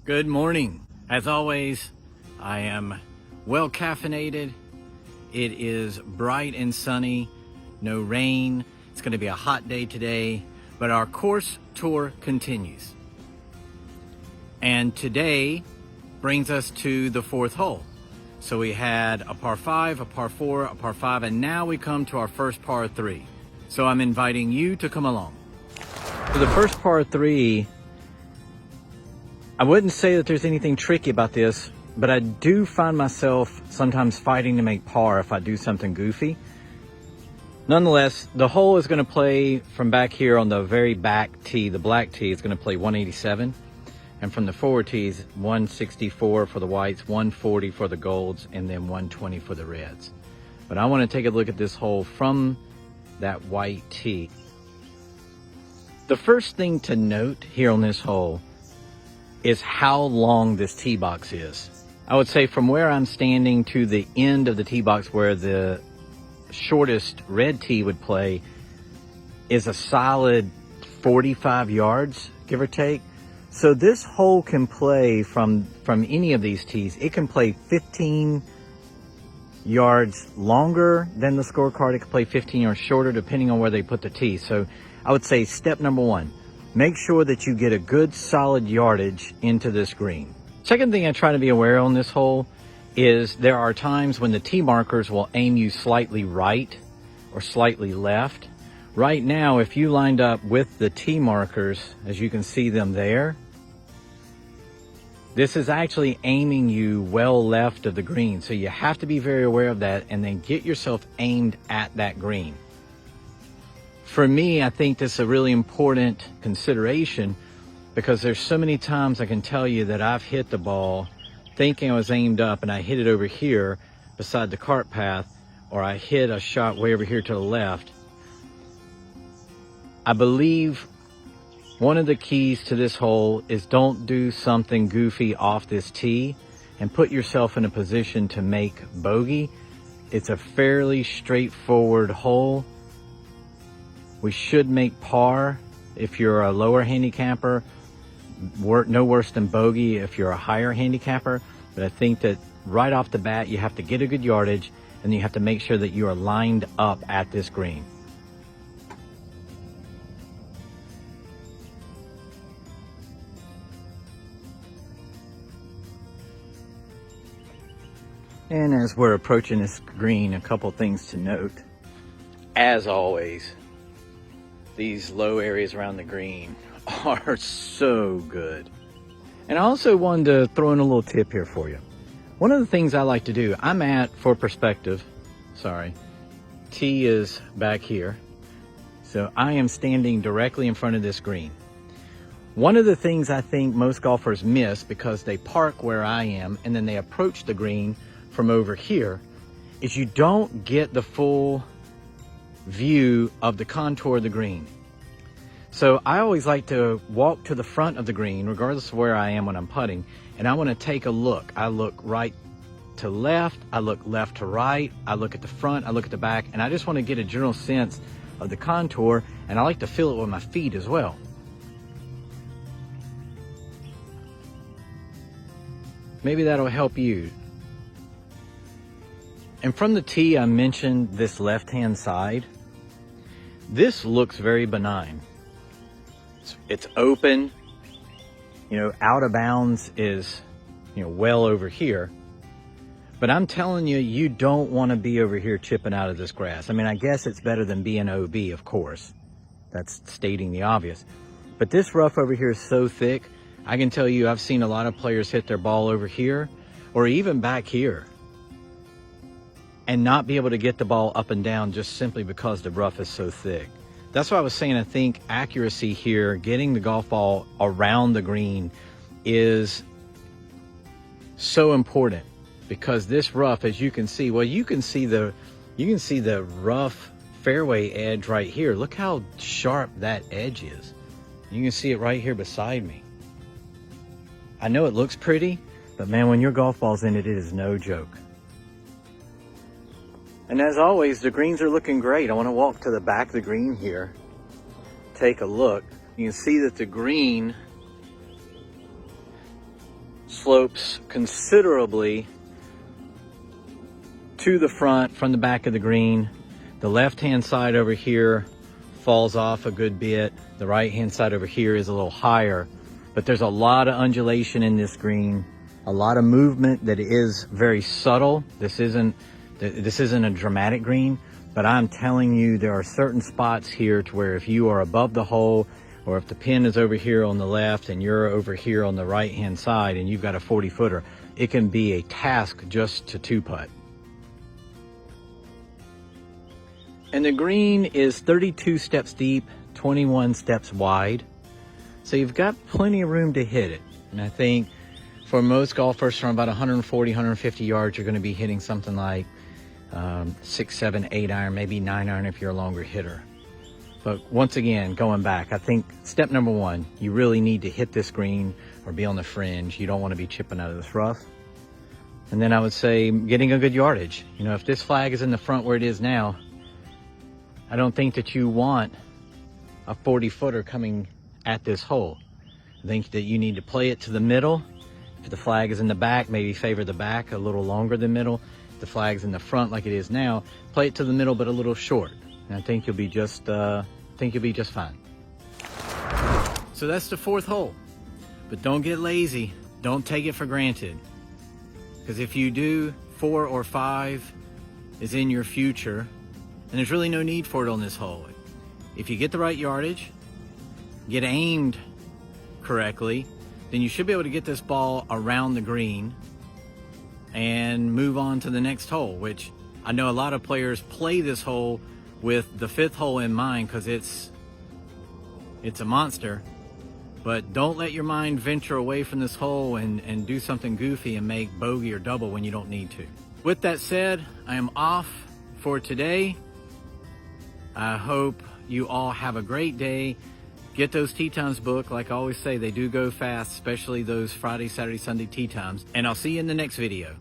Good morning. As always, I am well caffeinated. It is bright and sunny, no rain. It's going to be a hot day today, but our course tour continues. And today brings us to the fourth hole. So we had a par 5, a par 4, a par 5, and now we come to our first par 3. So I'm inviting you to come along. For the first par 3, I wouldn't say that there's anything tricky about this, but I do find myself sometimes fighting to make par if I do something goofy. Nonetheless, the hole is going to play from back here on the very back tee. The black tee is going to play 187. And from the forward tees, 164 for the whites, 140 for the golds, and then 120 for the reds. But I want to take a look at this hole from that white tee. The first thing to note here on this hole is how long this tee box is. I would say from where I'm standing to the end of the tee box where the shortest red tee would play is a solid 45 yards, give or take. So this hole can play from any of these tees. It can play 15 yards longer than the scorecard. It can play 15 yards shorter depending on where they put the tee. So I would say step number 1. Make sure that you get a good solid yardage into this green. Second thing I try to be aware on this hole is there are times when the tee markers will aim you slightly right or slightly left. Right now, if you lined up with the tee markers, as you can see them there, this is actually aiming you well left of the green. So you have to be very aware of that and then get yourself aimed at that green. For me, I think this is a really important consideration because there's so many times I can tell you that I've hit the ball thinking I was aimed up and I hit it over here beside the cart path, or I hit a shot way over here to the left. I believe one of the keys to this hole is don't do something goofy off this tee and put yourself in a position to make bogey. It's a fairly straightforward hole. We should make par if you're a lower handicapper, no worse than bogey if you're a higher handicapper. But I think that right off the bat, you have to get a good yardage and you have to make sure that you are lined up at this green. And as we're approaching this green, a couple things to note. As always, these low areas around the green are so good. And I also wanted to throw in a little tip here for you. One of the things I like to do, I'm at, for perspective, tee is back here. So I am standing directly in front of this green. One of the things I think most golfers miss because they park where I am and then they approach the green from over here is you don't get the full view of the contour of the green. So I always like to walk to the front of the green regardless of where I am when I'm putting, and I want to take a look. I look right to left, I look left to right, I look at the front, I look at the back, and I just want to get a general sense of the contour, and I like to feel it with my feet as well. Maybe that'll help you. And from the tee, I mentioned this left-hand side. This looks very benign. It's open, out of bounds is, well over here. But I'm telling you, you don't want to be over here chipping out of this grass. I mean, I guess it's better than being OB, of course. That's stating the obvious. But this rough over here is so thick, I can tell you I've seen a lot of players hit their ball over here or even back here and not be able to get the ball up and down just simply because the rough is so thick. That's why I was saying I think accuracy here, getting the golf ball around the green is so important because this rough, as you can see, you can see the rough fairway edge right here. Look how sharp that edge is. You can see it right here beside me. I know it looks pretty, but man, when your golf ball's in it, it is no joke. And as always, the greens are looking great. I want to walk to the back of the green here, take a look. You can see that the green slopes considerably to the front from the back of the green. The left-hand side over here falls off a good bit. The right-hand side over here is a little higher, but there's a lot of undulation in this green, a lot of movement that is very subtle. This isn't a dramatic green, but I'm telling you, there are certain spots here to where if you are above the hole, or if the pin is over here on the left and you're over here on the right-hand side and you've got a 40-footer, it can be a task just to two-putt. And the green is 32 steps deep, 21 steps wide. So you've got plenty of room to hit it. And I think for most golfers from about 140, 150 yards, you're going to be hitting something like 6, 7, 8 iron, maybe 9 iron if you're a longer hitter. But once again, going back, I think step number one, you really need to hit this green or be on the fringe. You don't want to be chipping out of this rough. And then I would say getting a good yardage. You know, if this flag is in the front where it is now, I don't think that you want a 40-footer coming at this hole. I think that you need to play it to the middle. If the flag is in the back, maybe favor the back a little longer than middle. If the flag's in the front like it is now, play it to the middle but a little short. And I think you'll be just fine. So that's the 4th hole. But don't get lazy. Don't take it for granted. Because if you do, 4 or 5 is in your future. And there's really no need for it on this hole. If you get the right yardage, get aimed correctly, then you should be able to get this ball around the green and move on to the next hole, which I know a lot of players play this hole with the 5th hole in mind because it's a monster. But don't let your mind venture away from this hole and do something goofy and make bogey or double when you don't need to. With that said, I am off for today. I hope you all have a great day. Get those tee times booked. Like I always say, they do go fast, especially those Friday, Saturday, Sunday tee times. And I'll see you in the next video.